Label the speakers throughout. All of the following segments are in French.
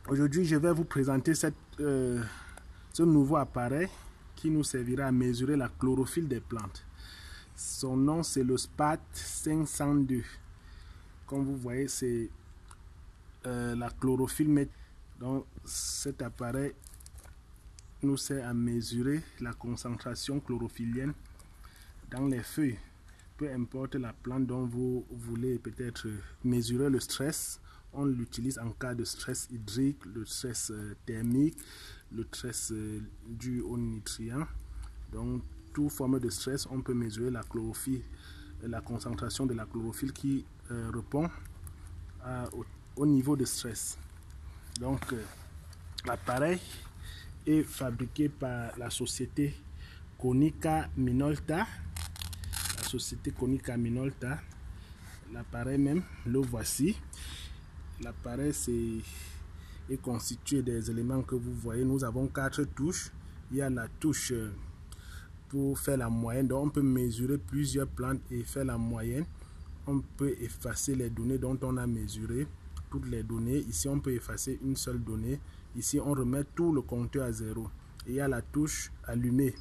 Speaker 1: Aujourd'hui, je vais vous présenter ce nouveau appareil qui nous servira à mesurer la chlorophylle des plantes. Son nom, c'est le SPAT 502. Comme vous voyez, c'est la chlorophylle. Donc, cet appareil nous sert à mesurer la concentration chlorophyllienne dans les feuilles. Peu importe la plante dont vous voulez peut-être mesurer le stress, on l'utilise en cas de stress hydrique, le stress thermique, le stress dû aux nutriments. Donc, toute forme de stress, on peut mesurer la chlorophylle, la concentration de la chlorophylle qui répond au niveau de stress. Donc, l'appareil est fabriqué par la société Konica Minolta. L'appareil même, le voici. L'appareil est constitué des éléments que vous voyez. Nous avons 4 touches. Il y a la touche pour faire la moyenne. Donc on peut mesurer plusieurs plantes et faire la moyenne. On peut effacer les données dont on a mesuré. Toutes les données. Ici on peut effacer une seule donnée. Ici on remet tout le compteur à 0. Et il y a la touche allumer.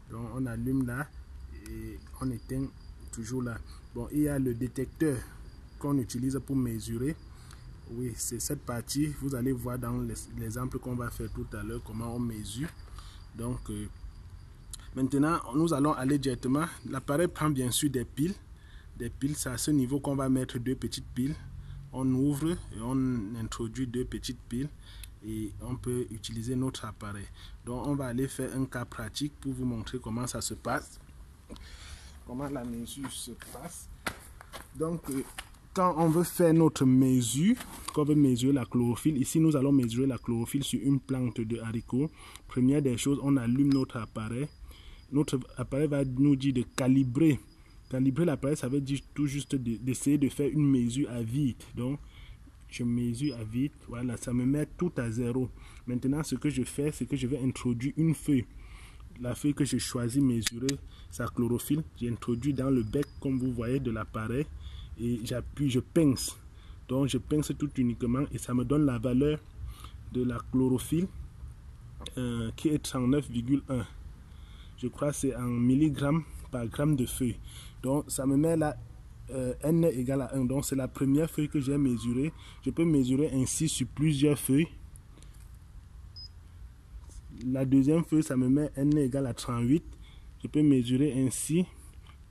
Speaker 1: Donc on allume là. Et on éteint toujours là. Bon, il y a le détecteur qu'on utilise pour mesurer. Oui, c'est cette partie. Vous allez voir dans l'exemple qu'on va faire tout à l'heure comment on mesure. Donc, maintenant, nous allons aller directement. L'appareil prend bien sûr des piles. Des piles, c'est à ce niveau qu'on va mettre 2 petites piles. On ouvre et on introduit 2 petites piles. Et on peut utiliser notre appareil. Donc, on va aller faire un cas pratique pour vous montrer comment ça se passe. Comment la mesure se passe. Donc quand on veut faire notre mesure, quand on veut mesurer la chlorophylle, ici nous allons mesurer la chlorophylle sur une plante de haricots. Première des choses, on allume notre appareil. Notre appareil va nous dire de calibrer. Calibrer l'appareil, ça veut dire tout juste d'essayer de faire une mesure à vide. Donc je mesure à vide, voilà, ça me met tout à 0. Maintenant ce que je fais, c'est que je vais introduire une feuille. La feuille que j'ai choisi mesurer sa chlorophylle, j'introduis dans le bec comme vous voyez de l'appareil et j'appuie, je pince. Donc je pince tout uniquement et ça me donne la valeur de la chlorophylle qui est 39,1. Je crois que c'est en milligrammes par gramme de feuille. Donc ça me met là N égale à 1. Donc c'est la première feuille que j'ai mesurée. Je peux mesurer ainsi sur plusieurs feuilles. La deuxième feuille, ça me met N égale à 38. Je peux mesurer ainsi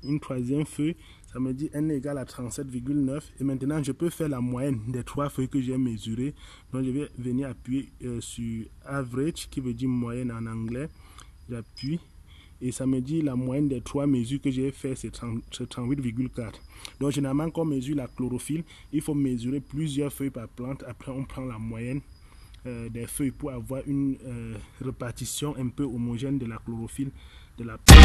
Speaker 1: une troisième feuille. Ça me dit N égale à 37,9. Et maintenant, je peux faire la moyenne des 3 feuilles que j'ai mesurées. Donc, je vais venir appuyer sur average, qui veut dire moyenne en anglais. J'appuie. Et ça me dit la moyenne des 3 mesures que j'ai fait, c'est 38,4. Donc, généralement, quand on mesure la chlorophylle, il faut mesurer plusieurs feuilles par plante. Après, on prend la moyenne des feuilles pour avoir une répartition un peu homogène de la chlorophylle de la plante.